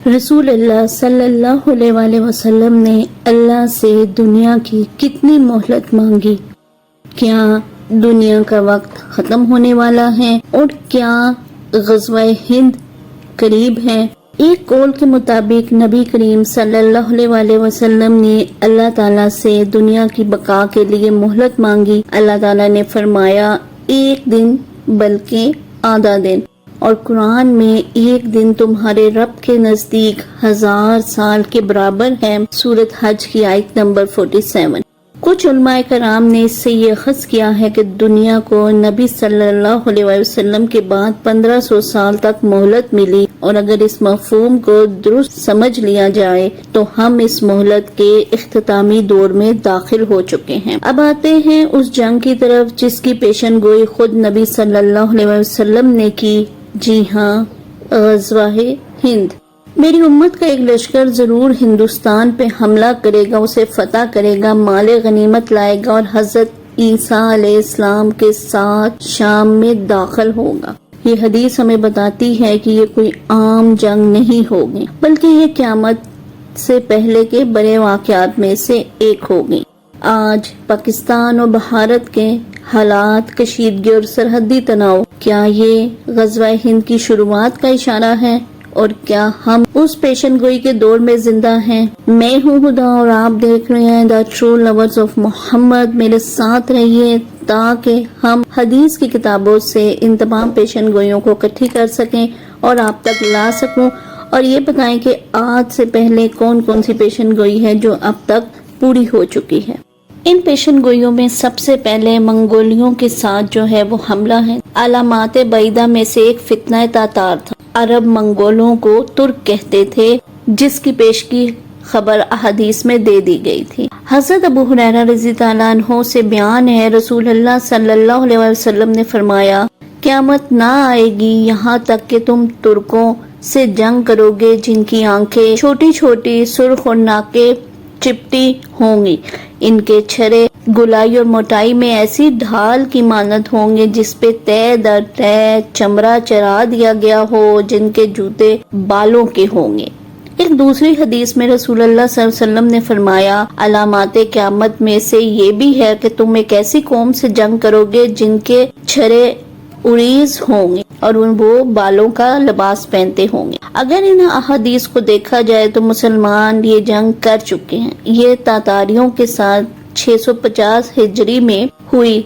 رسول اللہ صلی اللہ علیہ وآلہ وسلم نے اللہ سے دنیا کی کتنی مہلت مانگی؟ کیا دنیا کا وقت ختم ہونے والا ہے اور کیا غزوہ ہند قریب ہے؟ ایک قول کے مطابق نبی کریم صلی اللہ علیہ وآلہ وسلم نے اللہ تعالیٰ سے دنیا کی بقا کے لیے مہلت مانگی۔ اللہ تعالیٰ نے فرمایا ایک دن بلکہ آدھا دن، اور قرآن میں ایک دن تمہارے رب کے نزدیک 1000 سال کے برابر ہے، سورۃ حج کی آیت نمبر 47۔ کچھ علماء کرام نے اس سے یہ اخذ کیا ہے کہ دنیا کو نبی صلی اللہ علیہ وسلم کے بعد 1500 سال تک مہلت ملی، اور اگر اس مفہوم کو درست سمجھ لیا جائے تو ہم اس مہلت کے اختتامی دور میں داخل ہو چکے ہیں۔ اب آتے ہیں اس جنگ کی طرف جس کی پیشن گوئی خود نبی صلی اللہ علیہ وسلم نے کی۔ جی ہاں، غزوہ ہند۔ میری امت کا ایک لشکر ضرور ہندوستان پہ حملہ کرے گا، اسے فتح کرے گا، مال غنیمت لائے گا اور حضرت عیسیٰ علیہ السلام کے ساتھ شام میں داخل ہوگا۔ یہ حدیث ہمیں بتاتی ہے کہ یہ کوئی عام جنگ نہیں ہوگی، بلکہ یہ قیامت سے پہلے کے بڑے واقعات میں سے ایک ہوگی۔ آج پاکستان اور بھارت کے حالات، کشیدگی اور سرحدی تناؤ، کیا یہ غزوہ ہند کی شروعات کا اشارہ ہے؟ اور کیا ہم اس پیشن گوئی کے دور میں زندہ ہیں؟ میں ہوں ہدا اور آپ دیکھ رہے ہیں دا ٹرو لورز آف محمد۔ میرے ساتھ رہیے تاکہ ہم حدیث کی کتابوں سے ان تمام پیشن گوئیوں کو اکٹھی کر سکیں اور آپ تک لا سکوں، اور یہ بتائیں کہ آج سے پہلے کون کون سی پیشن گوئی ہے جو اب تک پوری ہو چکی ہے۔ ان پیشن گوئیوں میں سب سے پہلے منگولیوں کے ساتھ جو ہے وہ حملہ ہے۔ علامات بعیدہ میں سے ایک فتنہ تاتار تھا۔ عرب منگولوں کو ترک کہتے تھے، جس کی پیش کی خبر احادیث میں دے دی گئی تھی۔ حضرت ابو ہریرہ رضی اللہ عنہ سے بیان ہے، رسول اللہ صلی اللہ علیہ وسلم نے فرمایا قیامت نہ آئے گی یہاں تک کہ تم ترکوں سے جنگ کرو گے جن کی آنکھیں چھوٹی چھوٹی، سرخ اور ناکیں چپٹی ہوں گی، ان کے چھرے گلائی اور موٹائی میں ایسی ڈھال کی مانند ہوں گے جس پہ تہ در تہ چمڑا چرا دیا گیا ہو، جن کے جوتے بالوں کے ہوں گے۔ ایک دوسری حدیث میں رسول اللہ صلی اللہ علیہ وسلم نے فرمایا علامات قیامت میں سے یہ بھی ہے کہ تم ایک ایسی قوم سے جنگ کرو گے جن کے چھرے عریض ہوں گے اور وہ بالوں کا لباس پہنتے ہوں گے۔ اگر ان احادیث کو دیکھا جائے تو مسلمان یہ جنگ کر چکے ہیں۔ یہ تاتاریوں کے ساتھ 650 ہجری میں ہوئی۔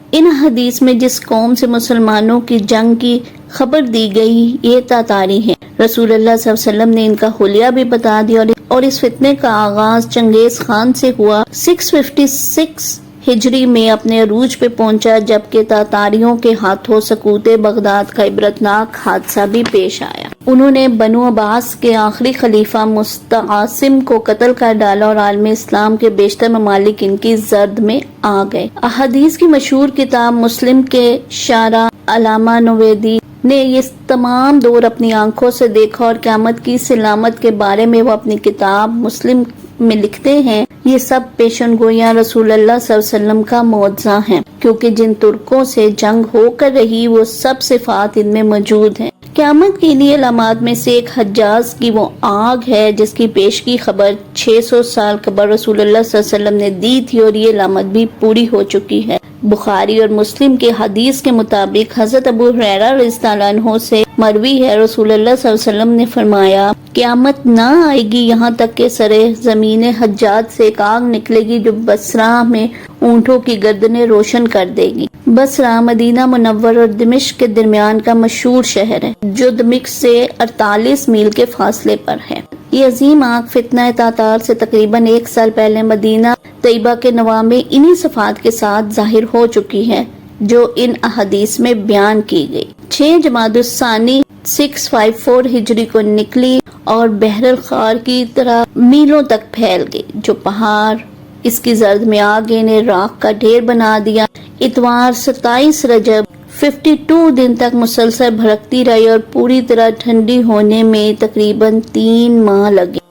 ان حدیث میں جس قوم سے مسلمانوں کی جنگ کی خبر دی گئی یہ تاتاری ہیں۔ رسول اللہ صلی اللہ علیہ وسلم نے ان کا حلیہ بھی بتا دیا، اور اس فتنے کا آغاز چنگیز خان سے ہوا۔ 656 ہجری میں اپنے عروج پہ پہنچا، جبکہ تاتاریوں کے ہاتھوں سقوط بغداد کا عبرتناک حادثہ بھی پیش آیا۔ انہوں نے بنو عباس کے آخری خلیفہ مستعصم کو قتل کر ڈالا اور عالم اسلام کے بیشتر ممالک ان کی زرد میں آ گئے۔ احادیث کی مشہور کتاب مسلم کے شارح علامہ نویدی نے یہ تمام دور اپنی آنکھوں سے دیکھا، اور قیامت کی اس علامت کے بارے میں وہ اپنی کتاب مسلم میں لکھتے ہیں یہ سب پیشن گوئیاں رسول اللہ صلی اللہ علیہ وسلم کا معجزہ ہیں، کیونکہ جن ترکوں سے جنگ ہو کر رہی وہ سب صفات ان میں موجود ہیں۔ قیامت کے لیے علامات میں سے ایک حجاز کی وہ آگ ہے جس کی پیش کی خبر 600 سال قبل رسول اللہ صلی اللہ علیہ وسلم نے دی تھی، اور یہ علامت بھی پوری ہو چکی ہے۔ بخاری اور مسلم کے حدیث کے مطابق حضرت ابو ہریرہ رضی اللہ عنہ سے مروی ہے، رسول اللہ صلی اللہ علیہ وسلم نے فرمایا قیامت نہ آئے گی یہاں تک کہ سرے زمین حجاج سے ایک آگ نکلے گی جو بصرہ میں اونٹوں کی گردنیں روشن کر دے گی۔ بصرہ مدینہ منور اور دمشق کے درمیان کا مشہور شہر ہے جو دمشق سے 48 میل کے فاصلے پر ہے۔ یہ عظیم آگ فتنہ تاتار سے تقریباً 1 سال پہلے مدینہ طیبہ کے نواح میں انہی صفات کے ساتھ ظاہر ہو چکی ہے جو ان احادیث میں بیان کی گئی۔ 6 جمادی الثانی 654 ہجری کو نکلی اور بحر الخار کی طرح میلوں تک پھیل گئی، جو پہاڑ اس کی زرد میں آگے نے راکھ کا ڈھیر بنا دیا۔ اتوار 27 رجب 52 دن تک مسلسل بھڑکتی رہی اور پوری طرح ٹھنڈی ہونے میں تقریباً 3 ماہ لگے۔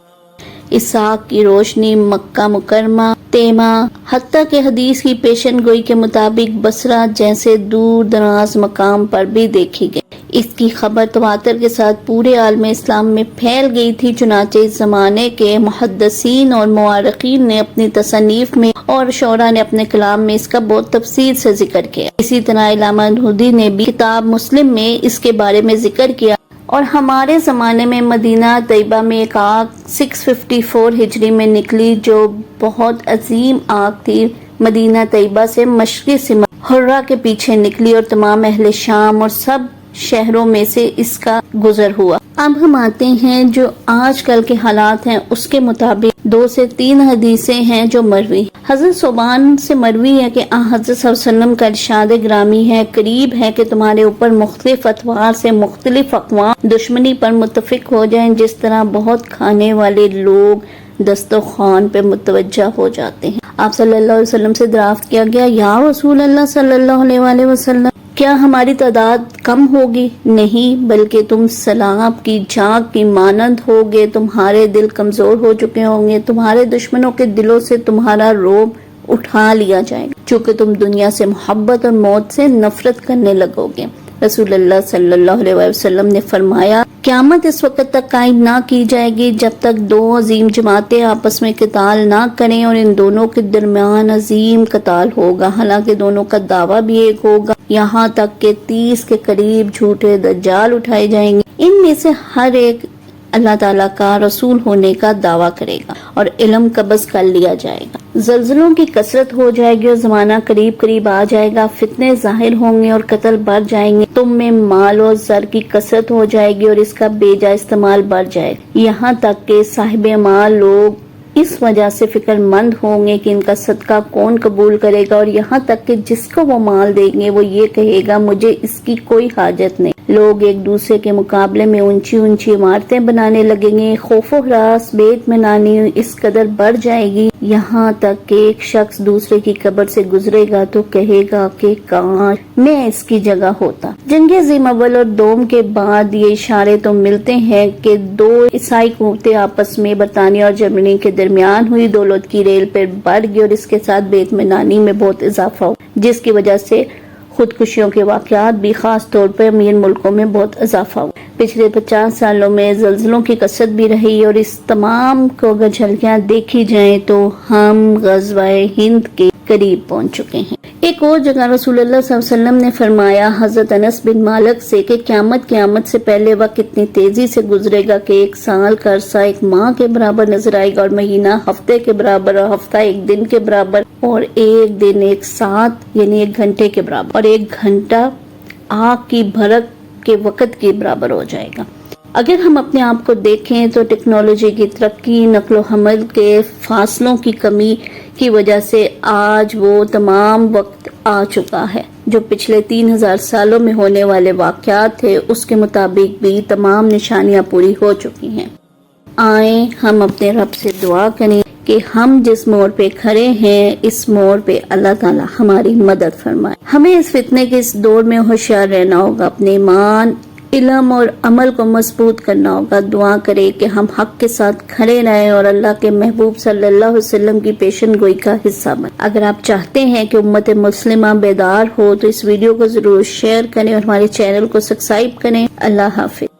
اس آگ کی روشنی مکہ مکرمہ، تیمہ، حتیٰ کہ حدیث کی پیشن گوئی کے مطابق بصرہ جیسے دور دراز مقام پر بھی دیکھی گئی۔ اس کی خبر تواتر کے ساتھ پورے عالم اسلام میں پھیل گئی تھی، چنانچہ اس زمانے کے محدثین اور مورخین نے اپنی تصانیف میں اور شعراء نے اپنے کلام میں اس کا بہت تفصیل سے ذکر کیا۔ اسی طرح علامہ نودی نے بھی کتاب مسلم میں اس کے بارے میں ذکر کیا، اور ہمارے زمانے میں مدینہ طیبہ میں ایک آگ 654 ہجری میں نکلی جو بہت عظیم آگ تھی۔ مدینہ طیبہ سے مشرقی سمت حرہ کے پیچھے نکلی اور تمام اہل شام اور سب شہروں میں سے اس کا گزر ہوا۔ اب ہم آتے ہیں جو آج کل کے حالات ہیں، اس کے مطابق 2 سے 3 حدیثیں ہیں جو مروی۔ حضرت صوبان سے مروی ہے کہ حضرت صلی اللہ علیہ وسلم کا ارشاد گرامی ہے، قریب ہے کہ تمہارے اوپر مختلف اطوار سے مختلف اقوام دشمنی پر متفق ہو جائیں، جس طرح بہت کھانے والے لوگ دسترخوان پہ متوجہ ہو جاتے ہیں۔ آپ صلی اللہ علیہ وسلم سے دریافت کیا گیا، یا رسول اللہ صلی اللہ علیہ وآلہ وسلم، کیا ہماری تعداد کم ہوگی؟ نہیں، بلکہ تم سیلاب کی جھاگ کی مانند ہوگے، تمہارے دل کمزور ہو چکے ہوں گے، تمہارے دشمنوں کے دلوں سے تمہارا رعب اٹھا لیا جائے گا، چونکہ تم دنیا سے محبت اور موت سے نفرت کرنے لگو گے۔ رسول اللہ صلی اللہ علیہ وسلم نے فرمایا، قیامت اس وقت تک قائم نہ کی جائے گی جب تک 2 عظیم جماعتیں آپس میں قتال نہ کریں، اور ان دونوں کے درمیان عظیم قتال ہوگا، حالانکہ دونوں کا دعویٰ بھی ایک ہوگا، یہاں تک کہ 30 کے قریب جھوٹے دجال اٹھائے جائیں گے۔ ان میں سے ہر ایک اللہ تعالیٰ کا رسول ہونے کا دعویٰ کرے گا اور علم قبض کر لیا جائے گا، زلزلوں کی کثرت ہو جائے گی اور زمانہ قریب قریب آ جائے گا، فتنے ظاہر ہوں گے اور قتل بڑھ جائیں گے، تم میں مال و زر کی کثرت ہو جائے گی اور اس کا بے جا استعمال بڑھ جائے گا، یہاں تک کہ صاحب مال لوگ اس وجہ سے فکر مند ہوں گے کہ ان کا صدقہ کون قبول کرے گا، اور یہاں تک کہ جس کو وہ مال دیں گے وہ یہ کہے گا مجھے اس کی کوئی حاجت نہیں۔ لوگ ایک دوسرے کے مقابلے میں اونچی اونچی عمارتیں بنانے لگیں گے، خوف و ہراس بیت میں نانی اس قدر بڑھ جائے گی، یہاں تک کہ ایک شخص دوسرے کی قبر سے گزرے گا تو کہے گا کہ کاش میں اس کی جگہ ہوتا۔ جنگ عظیم اول اور دوم کے بعد یہ اشارے تو ملتے ہیں کہ 2 عیسائی قوتیں آپس میں برطانیہ اور جرمنی کے درمیان ہوئی، دولت کی ریل پر بڑھ گئی اور اس کے ساتھ بیت میں نانی میں بہت اضافہ ہو، جس کی وجہ سے خودکشیوں کے واقعات بھی، خاص طور پر امیر ملکوں میں بہت اضافہ ہوا۔ پچھلے 50 سالوں میں زلزلوں کی کثرت بھی رہی، اور اس تمام کو اگر جھلکیاں دیکھی جائیں تو ہم غزوہ ہند کے قریب پہنچ چکے ہیں۔ ایک اور جگہ رسول اللہ صلی اللہ علیہ وسلم نے فرمایا حضرت انس بن مالک سے کہ قیامت سے پہلے وقت اتنی تیزی سے گزرے گا کہ 1 سال کا عرصہ 1 ماہ کے برابر نظر آئے گا، اور مہینہ ہفتے کے برابر، اور ہفتہ 1 دن کے برابر، اور 1 دن 1 ساعت یعنی 1 گھنٹے کے برابر، اور 1 گھنٹہ آگ کی بھڑک کے وقت کے برابر ہو جائے گا۔ اگر ہم اپنے آپ کو دیکھیں تو ٹیکنالوجی کی ترقی، نقل و حمل کے فاصلوں کی کمی کی وجہ سے آج وہ تمام وقت آ چکا ہے جو پچھلے 3000 سالوں میں ہونے والے واقعات تھے، اس کے مطابق بھی تمام نشانیاں پوری ہو چکی ہیں۔ آئیں ہم اپنے رب سے دعا کریں کہ ہم جس موڑ پہ کھڑے ہیں اس موڑ پہ اللہ تعالی ہماری مدد فرمائے۔ ہمیں اس فتنے کے اس دور میں ہوشیار رہنا ہوگا، اپنے ایمان، علم اور عمل کو مضبوط کرنا ہوگا۔ دعا کرے کہ ہم حق کے ساتھ کھڑے رہیں اور اللہ کے محبوب صلی اللہ علیہ وسلم کی پیشن گوئی کا حصہ بنیں۔ اگر آپ چاہتے ہیں کہ امت مسلمہ بیدار ہو تو اس ویڈیو کو ضرور شیئر کریں اور ہمارے چینل کو سبسکرائب کریں۔ اللہ حافظ۔